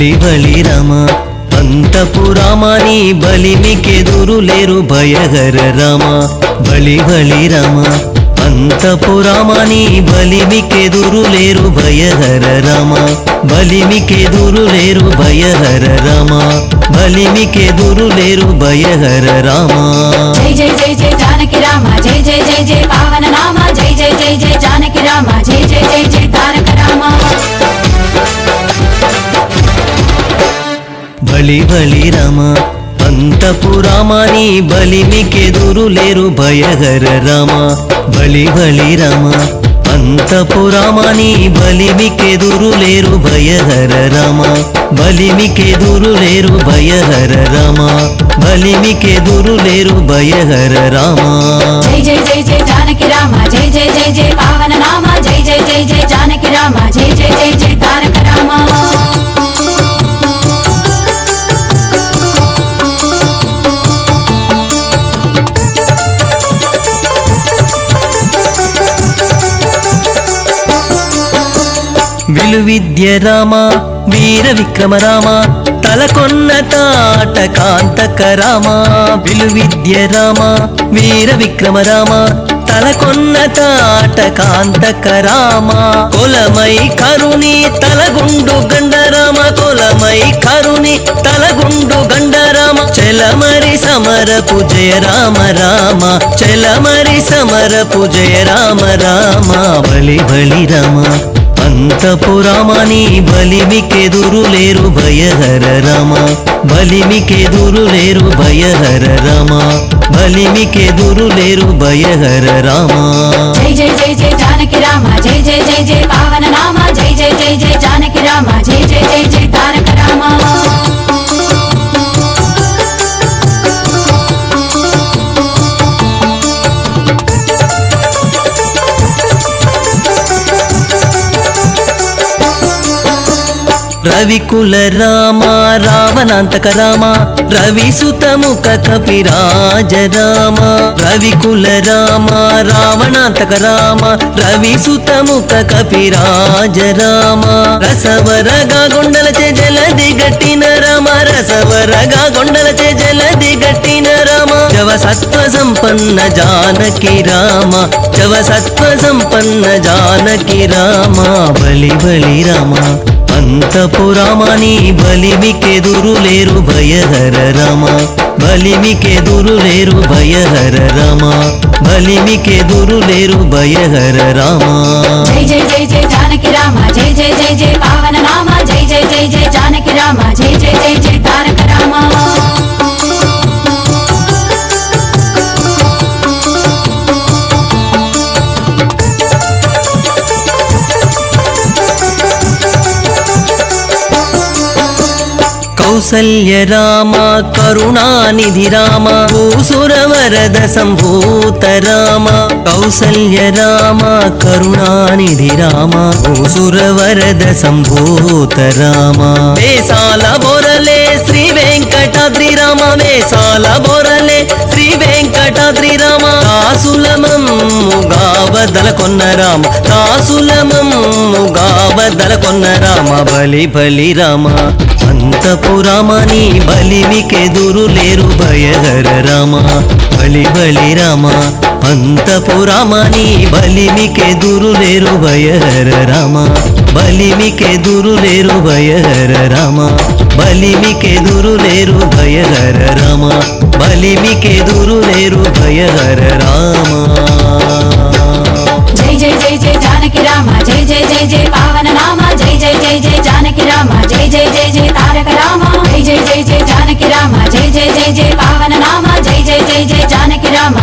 బలి బలి రామ అంతపు రామాని బలిమికెదురు లేరు భయహర రామ బలి బలి రామ అంతపు రామాని బలిమికెదురు లేరు భయహర రామ బలిమికెదురు లేరు భయహర రామ బలిమికెదురు లేరు భయహర రామ జై జై జై జై జానకి రామ జై జై జై జై పావన నామ జై జై జై జై జానకి రామ జై జై జై జై తారక రామ బలి బలి రామ అంతపు రామాని బలిమికెదురు లేరు భయహర రామ బలి బలి రామ అంతపు రామాని బలిమికెదురు లేరు భయహర రామ బలిమికెదురు లేరు భయహర రామ బలిమికెదురు లేరు భయహర రామ జై జై జై జై జానకి రామ జై జై జై జై పావన నామ జై జై జై జై జానకి రామ జై జై జై జై తారక రామ విలువిద్య రామ వీర విక్రమ రామ తలకొన్న తాట కాంతక రామ విలువిద్య రామ వీర విక్రమ రామ తలకొన్న తాట కాంతక రామ కొలమై కరుణి తలగుండు గండరామ కొలమై కరుణి తలగుండు గండరామ చలమరి సమరపు జయ రామ రామ చలమరి సమరపు జయ రామ రామ బలి బలి రామ అంతపు రామాని బలిమికెదురు లేరు భయహర రామ బలిమికెదురు లేరు భయహర రామ బలిమికెదురు లేరు భయహర రామ జై జై జై జై జానకి రామ జై జై జై జై పావన నామ జై జై జై జై జానకి రామ జై జై జై జై తారక రామ రవికుల రామ రావణాంతక రామ రవిసుతముఖ కపిరాజ రామ రవికుల రామ రావణాంతక రామ రవిసుతముఖ కపిరాజ రామ రసవరగా గొండలచే జలది గట్టిన రామ రసవరగా గొండలచే జలది గట్టిన రామ జవ సత్వ సంపన్న జానకి రామ జవ సత్వ సంపన్న జానకి రామ బలి బలి రామ అంతపు రామాని బలిమికెదురు లేరు భయహర రామ బలిమికెదురు లేరు భయహర రామ బలిమికెదురు లేరు భయహర రామ జై జై జై జై జానకి రామ జై జై జై జై పావన నామ జై జై జై జై జానకి రామ జై జై జై జై తారక రామ కౌసల్య రామ కరుణానిధి రామ భూసుర వరద సంభూత రామ కౌసల్య రామ కరుణానిధి రామ భూసుర వరద సంభూత రామ వేసాల బొరలే శ్రీ వెంకటాద్రి రామ వేసాల బొరలే శ్రీ వెంకటాద్రి రామ దాసులమమ్ముగా వదల కొన్న రామ దాసులమమ్ముగా వదల కొన్న రామ బలి బలి రామ అంతపు రామాని బలిమికెదురు లేరు భయహర రామ బలి బలి రామ అంతపు రామాని బలిమికెదురు లేరు భయహర రామ బలిమికెదురు లేరు భయహర రామ బలిమికెదురు లేరు భయహర రామ బలిమికెదురు లేరు భయహర రామ జై జై జై జై జానకి రామ జై జై జై జై పావన నామ జై జై జై జై జానకి రామ జై జై జై జై తారక రామ జై జై జై జై జానకి రామ జై జై జై జై పావన నామ జై జై జై జై జానకి రామ